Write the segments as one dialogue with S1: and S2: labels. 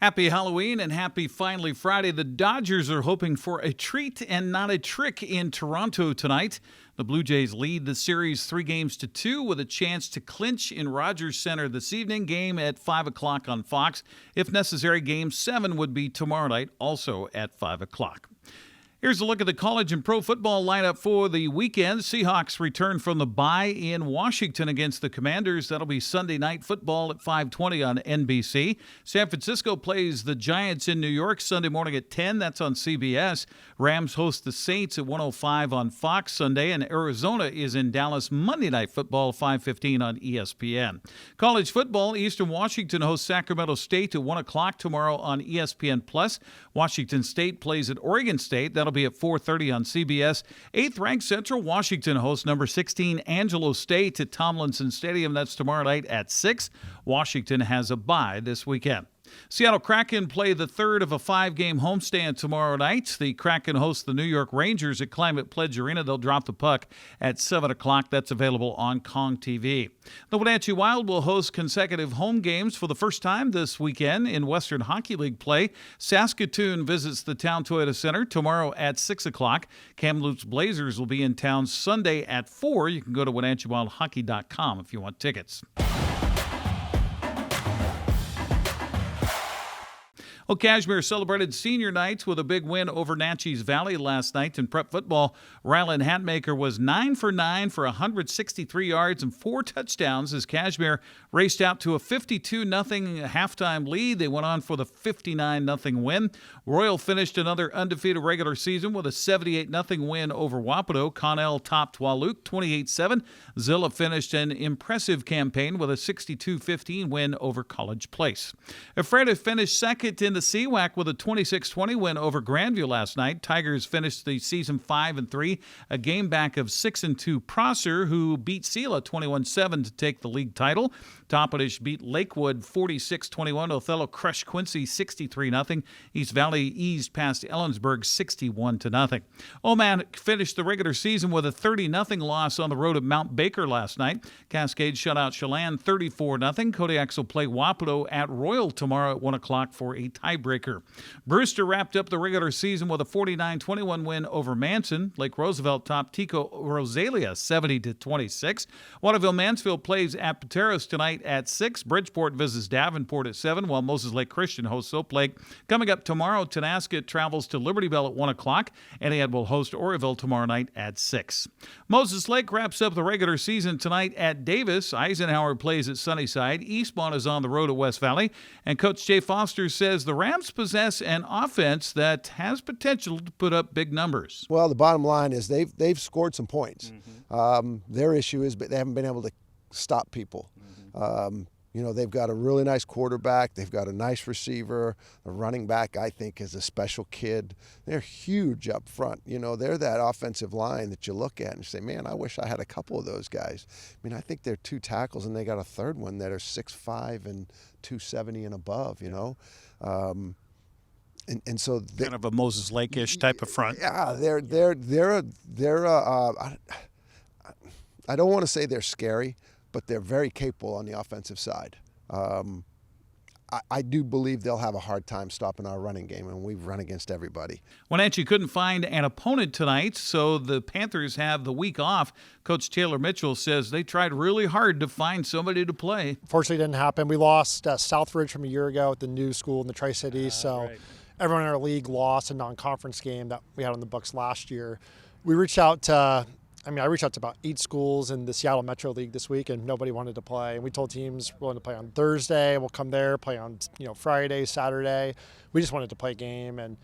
S1: Happy Halloween and happy Finally Friday. The Dodgers are hoping for a treat and not a trick in Toronto tonight. The Blue Jays lead the series 3-2 with a chance to clinch in Rogers Center this evening. Game at 5 o'clock on Fox. If necessary, Game 7 would be tomorrow night, also at 5 o'clock. Here's a look at the college and pro football lineup for the weekend. Seahawks return from the bye in Washington against the Commanders. That'll be Sunday night football at 5:20 on NBC. San Francisco plays the Giants in New York Sunday morning at 10. That's on CBS. Rams host the Saints at 1:05 on Fox Sunday. And Arizona is in Dallas Monday night football, 5:15 on ESPN. College football, Eastern Washington hosts Sacramento State at 1 o'clock tomorrow on ESPN+. Washington State plays at Oregon State. That'll be at 4:30 on CBS. 8th-ranked Central Washington hosts number 16 Angelo State at Tomlinson Stadium. That's tomorrow night at 6. Washington has a bye this weekend. Seattle Kraken play the third of a 5-game homestand tomorrow night. The Kraken host the New York Rangers at Climate Pledge Arena. They'll drop the puck at 7 o'clock. That's available on Kong TV. The Wenatchee Wild will host consecutive home games for the first time this weekend in Western Hockey League play. Saskatoon visits the Town Toyota Center tomorrow at 6 o'clock. Kamloops Blazers will be in town Sunday at 4. You can go to WenatcheeWildHockey.com if you want tickets. Well, Cashmere celebrated senior nights with a big win over Natchez Valley last night in prep football. Rylan Hatmaker was 9 for 9 for 163 yards and 4 touchdowns as Cashmere raced out to a 52-0 halftime lead. They went on for the 59-0 win. Royal finished another undefeated regular season with a 78-0 win over Wapato. Connell topped Wahluke 28-7. Zilla finished an impressive campaign with a 62-15 win over College Place. Ephrata finished second in the CWAC with a 26-20 win over Grandview last night. Tigers finished the season 5-3, a game back of 6-2 Prosser, who beat Sela 21-7 to take the league title. Toppenish beat Lakewood 46-21. Othello crushed Quincy 63-0. East Valley eased past Ellensburg 61-0. Oman finished the regular season with a 30-0 loss on the road at Mount Baker last night. Cascade shut out Chelan 34-0. Kodiaks will play Wapato at Royal tomorrow at 1 o'clock for a tiebreaker. Brewster wrapped up the regular season with a 49-21 win over Manson. Lake Roosevelt topped Tico Rosalia 70-26. Waterville Mansfield plays at Pateros tonight at 6. Bridgeport visits Davenport at 7, while Moses Lake Christian hosts Soap Lake. Coming up tomorrow, Tonasket travels to Liberty Bell at 1 o'clock. Entiad will host Oroville tomorrow night at 6. Moses Lake wraps up the regular season tonight at Davis. Eisenhower plays at Sunnyside. Eastmont is on the road at West Valley. And Coach Jay Foster says the Rams possess an offense that has potential to put up big numbers.
S2: Well, the bottom line is they've scored some points. Their issue is they haven't been able to stop people. They've got a really nice quarterback. They've got a nice receiver. The running back, I think, is a special kid. They're huge up front. They're that offensive line that you look at and you say, man, I wish I had a couple of those guys. I think they're 2 tackles, and they got a third one that are 6'5" and 270 and above, And so
S1: kind of a Moses Lake-ish type of front.
S2: Yeah, I don't want to say they're scary, but they're very capable on the offensive side. I do believe they'll have a hard time stopping our running game, and we've run against everybody.
S1: Wenatchee couldn't find an opponent tonight, so the Panthers have the week off. Coach Taylor Mitchell says they tried really hard to find somebody to play.
S3: Fortunately, it didn't happen. We lost Southridge from a year ago at the new school in the Tri-Cities, so right. Everyone in our league lost a non-conference game that we had on the books last year. We reached out to I reached out to about 8 schools in the Seattle Metro League this week, and nobody wanted to play. And we told teams we're willing to play on Thursday. We'll come there, play on Friday, Saturday. We just wanted to play a game, and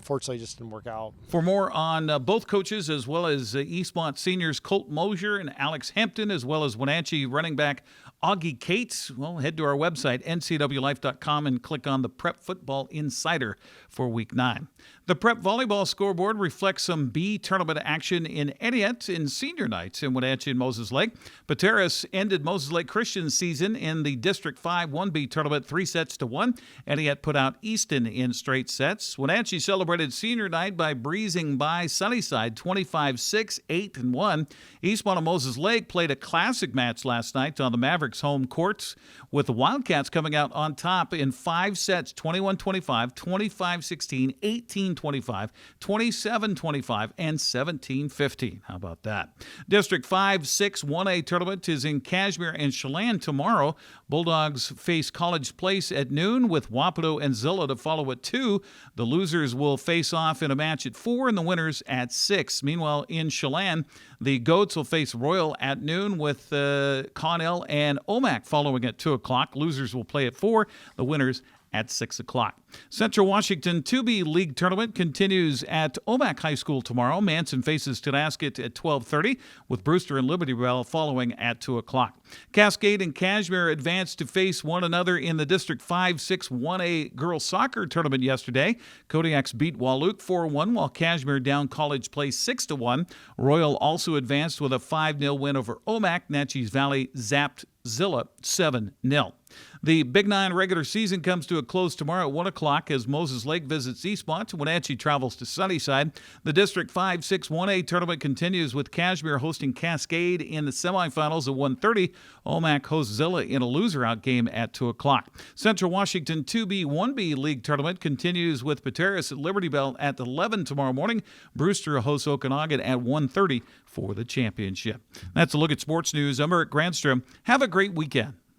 S3: fortunately, it just didn't work out.
S1: For more on both coaches, as well as Eastmont seniors Colt Mosier and Alex Hampton, as well as Wenatchee running back Augie Cates, well, head to our website, NCWLIFE.com, and click on the Prep Football Insider for Week 9. The Prep Volleyball scoreboard reflects some B tournament action in Entiat in senior nights in Wenatchee and Moses Lake. Pateros ended Moses Lake Christian's season in the District 5 1B tournament 3-1. Entiat put out Easton in straight sets. Wenatchee celebrated senior night by breezing by Sunnyside 25-6, 8-1. Eastmont and Moses Lake played a classic match last night on the Maverick district's home courts, with the Wildcats coming out on top in 5 sets, 21-25, 25-16, 18-25, 27-25, and 17-15. How about that? District 5-6 1A tournament is in Cashmere and Chelan tomorrow. Bulldogs face College Place at noon, with Wapato and Zilla to follow at 2. The losers will face off in a match at 4 and the winners at 6. Meanwhile, in Chelan, the Goats will face Royal at noon, with Connell and Omak following at 2 o'clock. Losers will play at 4, the winners at 6 o'clock. Central Washington 2B League Tournament continues at Omak High School tomorrow. Manson faces Tonasket at 12:30, with Brewster and Liberty Bell following at 2 o'clock. Cascade and Cashmere advanced to face one another in the District 5-6 1A Girls Soccer Tournament yesterday. Kodiaks beat Walook 4-1, while Cashmere down College Place 6-1. Royal also advanced with a 5-0 win over Omak. Natchez Valley zapped Zilla 7-0. The Big 9 regular season comes to a close tomorrow at 1 o'clock as Moses Lake visits Eastmont. Wenatchee travels to Sunnyside. The District 5-6 1A tournament continues, with Cashmere hosting Cascade in the semifinals at 1:30. Omak hosts Zilla in a loser-out game at 2 o'clock. Central Washington 2B 1B League tournament continues, with Pateras at Liberty Bell at 11 tomorrow morning. Brewster hosts Okanagan at 1:30 for the championship. That's a look at sports news. I'm Eric Granstrom. Have a great weekend.